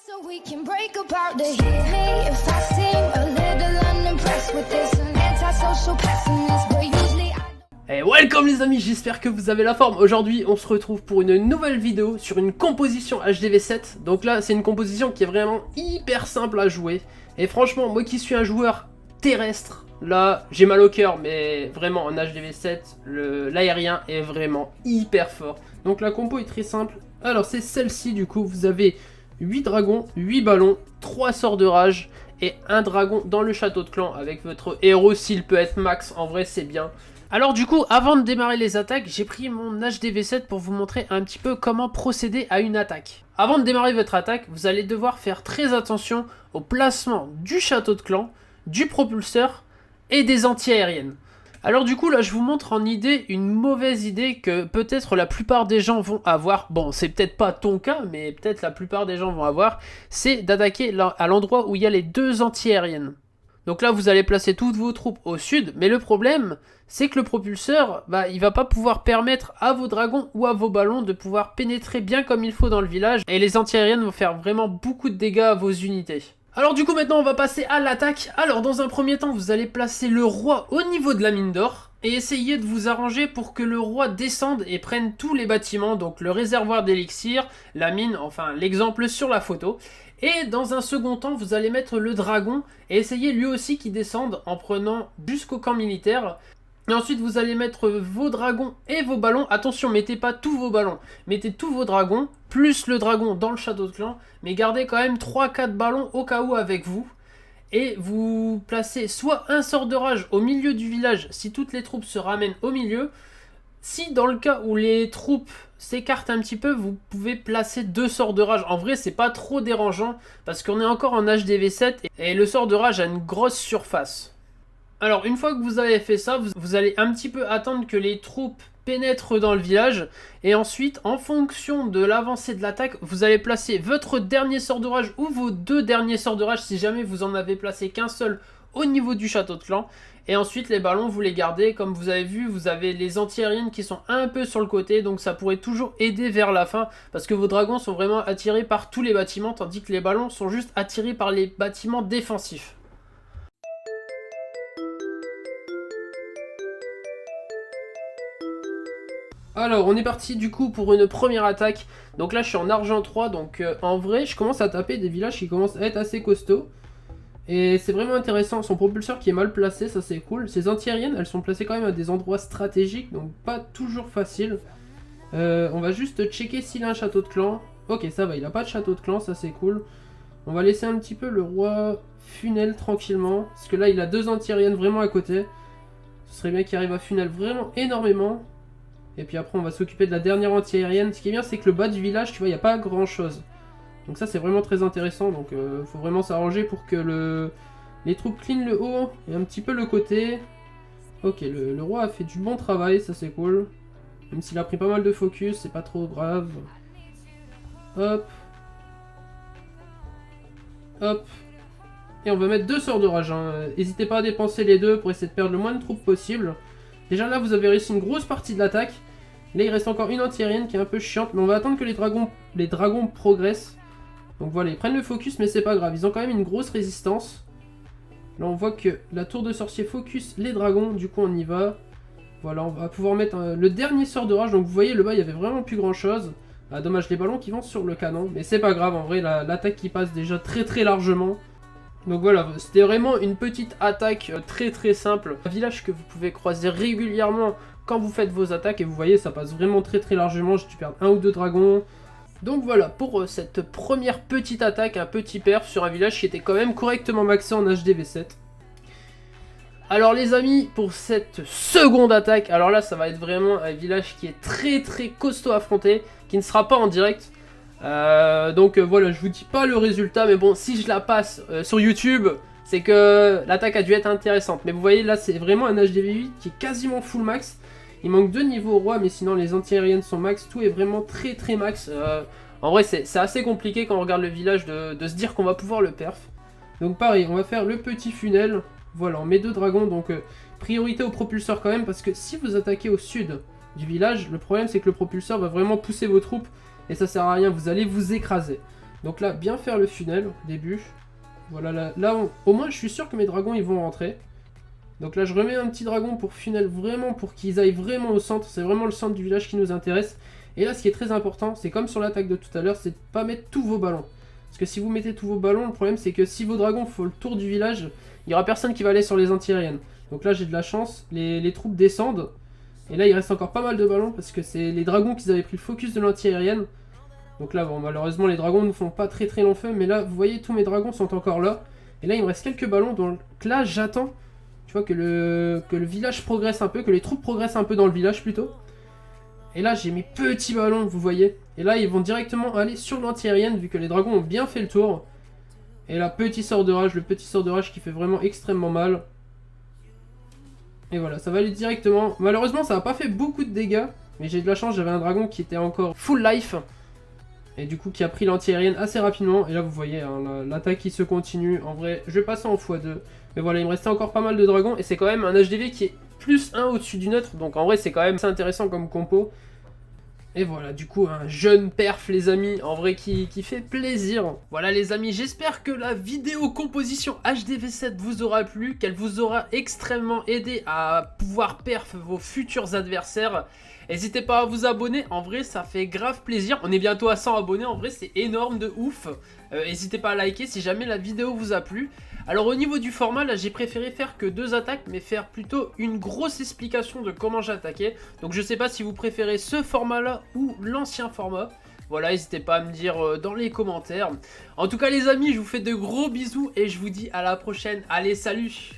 So we can break apart to hit me if I seem a little unimpressed with this an antisocial pessimist, but usually I don't. Hey, welcome les amis, j'espère que vous avez la forme. Aujourd'hui on se retrouve pour une nouvelle vidéo sur une composition HDV7. Donc là c'est une composition qui est vraiment hyper simple à jouer. Et franchement moi qui suis un joueur terrestre, là j'ai mal au cœur, mais vraiment en HDV7 l'aérien est vraiment hyper fort. Donc la compo est très simple. Alors c'est celle-ci du coup, vous avez 8 dragons, 8 ballons, 3 sorts de rage et un dragon dans le château de clan avec votre héros s'il peut être max, en vrai c'est bien. Alors du coup, avant de démarrer les attaques, j'ai pris mon HDV7 pour vous montrer un petit peu comment procéder à une attaque. Avant de démarrer votre attaque, vous allez devoir faire très attention au placement du château de clan, du propulseur et des anti-aériennes. Alors du coup là je vous montre en idée une mauvaise idée que peut-être la plupart des gens vont avoir. Bon c'est peut-être pas ton cas mais peut-être la plupart des gens vont avoir. C'est d'attaquer à l'endroit où il y a les deux anti-aériennes. Donc là vous allez placer toutes vos troupes au sud. Mais le problème c'est que le propulseur il va pas pouvoir permettre à vos dragons ou à vos ballons de pouvoir pénétrer bien comme il faut dans le village. Et les anti-aériennes vont faire vraiment beaucoup de dégâts à vos unités. Alors du coup maintenant on va passer à l'attaque. Alors dans un premier temps vous allez placer le roi au niveau de la mine d'or et essayer de vous arranger pour que le roi descende et prenne tous les bâtiments, donc le réservoir d'élixir, la mine, enfin l'exemple sur la photo. Et dans un second temps vous allez mettre le dragon et essayer lui aussi qu'il descende en prenant jusqu'au camp militaire. Et ensuite vous allez mettre vos dragons et vos ballons. Attention, mettez pas tous vos ballons, mettez tous vos dragons, plus le dragon dans le château de clan. Mais gardez quand même 3-4 ballons au cas où avec vous. Et vous placez soit un sort de rage au milieu du village si toutes les troupes se ramènent au milieu. Si dans le cas où les troupes s'écartent un petit peu, vous pouvez placer 2 sorts de rage. En vrai c'est pas trop dérangeant parce qu'on est encore en HDV7 et le sort de rage a une grosse surface. Alors une fois que vous avez fait ça, vous allez un petit peu attendre que les troupes pénètrent dans le village. Et ensuite, en fonction de l'avancée de l'attaque, vous allez placer votre dernier sort de rage ou vos 2 derniers sorts de rage si jamais vous en avez placé qu'un seul au niveau du château de clan. Et ensuite les ballons vous les gardez. Comme vous avez vu, vous avez les anti-aériennes qui sont un peu sur le côté. Donc ça pourrait toujours aider vers la fin. Parce que vos dragons sont vraiment attirés par tous les bâtiments. Tandis que les ballons sont juste attirés par les bâtiments défensifs. Alors on est parti du coup pour une première attaque. Donc là je suis en argent 3. Donc en vrai je commence à taper des villages qui commencent à être assez costauds. Et c'est vraiment intéressant. Son propulseur qui est mal placé, ça c'est cool. Ses anti-aériennes elles sont placées quand même à des endroits stratégiques. Donc pas toujours facile. On va juste checker s'il a un château de clan. Ok ça va, il a pas de château de clan, ça c'est cool. On va laisser un petit peu le roi funnel tranquillement. Parce que là il a 2 anti-aériennes vraiment à côté. Ce serait bien qu'il arrive à funnel vraiment énormément. Et puis après on va s'occuper de la dernière anti-aérienne. Ce qui est bien c'est que le bas du village tu vois il n'y a pas grand chose. Donc ça c'est vraiment très intéressant. Donc faut vraiment s'arranger pour que les troupes clean le haut et un petit peu le côté. Ok le roi a fait du bon travail, ça c'est cool. Même s'il a pris pas mal de focus, c'est pas trop grave. Hop. Hop. Et on va mettre 2 sorts de rage. N'hésitez pas à dépenser les 2 pour essayer de perdre le moins de troupes possible. Déjà là vous avez réussi une grosse partie de l'attaque. Là il reste encore une anti-aérienne qui est un peu chiante. Mais on va attendre que les dragons progressent. Donc voilà, ils prennent le focus mais c'est pas grave. Ils ont quand même une grosse résistance. Là on voit que la tour de sorcier focus les dragons. Du coup on y va. Voilà, on va pouvoir mettre le dernier sort de rage. Donc vous voyez le bas il y avait vraiment plus grand chose. Ah dommage, les ballons qui vont sur le canon. Mais c'est pas grave en vrai, l'attaque qui passe déjà très largement. Donc voilà, c'était vraiment une petite attaque très simple. Un village que vous pouvez croiser régulièrement quand vous faites vos attaques. Et vous voyez, ça passe vraiment très largement. J'ai dû perdre 1 ou 2 dragons. Donc voilà, pour cette première petite attaque, un petit perf sur un village qui était quand même correctement maxé en HDV7. Alors les amis, pour cette seconde attaque, alors là ça va être vraiment un village qui est très costaud à affronter, qui ne sera pas en direct. Donc voilà, je vous dis pas le résultat, mais bon, si je la passe sur YouTube, c'est que l'attaque a dû être intéressante. Mais vous voyez, là c'est vraiment un HDV8 qui est quasiment full max. Il manque 2 niveaux au roi, mais sinon les anti-aériennes sont max, tout est vraiment très max. En vrai, c'est assez compliqué quand on regarde le village de se dire qu'on va pouvoir le perf. Donc pareil, on va faire le petit funnel. Voilà, on met 2 dragons, donc priorité au propulseur quand même, parce que si vous attaquez au sud du village, le problème c'est que le propulseur va vraiment pousser vos troupes. Et ça sert à rien, vous allez vous écraser. Donc là, bien faire le funnel au début. Voilà, au moins je suis sûr que mes dragons ils vont rentrer. Donc là je remets un petit dragon pour funnel vraiment, pour qu'ils aillent vraiment au centre. C'est vraiment le centre du village qui nous intéresse. Et là ce qui est très important, c'est comme sur l'attaque de tout à l'heure, c'est de pas mettre tous vos ballons. Parce que si vous mettez tous vos ballons, le problème c'est que si vos dragons font le tour du village, il n'y aura personne qui va aller sur les anti-aériennes. Donc là j'ai de la chance, les troupes descendent. Et là il reste encore pas mal de ballons parce que c'est les dragons qui avaient pris le focus de l'anti-aérienne. Donc là bon malheureusement les dragons ne font pas très long feu, mais là vous voyez tous mes dragons sont encore là. Et là il me reste quelques ballons, donc là j'attends, tu vois, que le village progresse un peu, que les troupes progressent un peu dans le village plutôt. Et là j'ai mes petits ballons, vous voyez. Et là ils vont directement aller sur l'anti-aérienne vu que les dragons ont bien fait le tour. Et là petit sort de rage, le petit sort de rage qui fait vraiment extrêmement mal. Et voilà, ça va aller directement. Malheureusement ça n'a pas fait beaucoup de dégâts, mais j'ai de la chance, j'avais un dragon qui était encore full life. Et du coup qui a pris l'anti-aérienne assez rapidement. Et là vous voyez hein, l'attaque qui se continue. En vrai je vais passer en x2. Mais voilà il me restait encore pas mal de dragons. Et c'est quand même un HDV qui est plus 1 au-dessus du neutre. Donc en vrai c'est quand même assez intéressant comme compo. Et voilà, du coup, un jeune perf, les amis, en vrai, qui fait plaisir. Voilà, les amis, j'espère que la vidéo composition HDV7 vous aura plu, qu'elle vous aura extrêmement aidé à pouvoir perf vos futurs adversaires. N'hésitez pas à vous abonner, en vrai, ça fait grave plaisir. On est bientôt à 100 abonnés, en vrai, c'est énorme de ouf. N'hésitez pas à liker si jamais la vidéo vous a plu. Alors au niveau du format, là j'ai préféré faire que 2 attaques, mais faire plutôt une grosse explication de comment j'attaquais. Donc je sais pas si vous préférez ce format là ou l'ancien format. Voilà, n'hésitez pas à me dire dans les commentaires. En tout cas les amis, je vous fais de gros bisous et je vous dis à la prochaine. Allez, salut!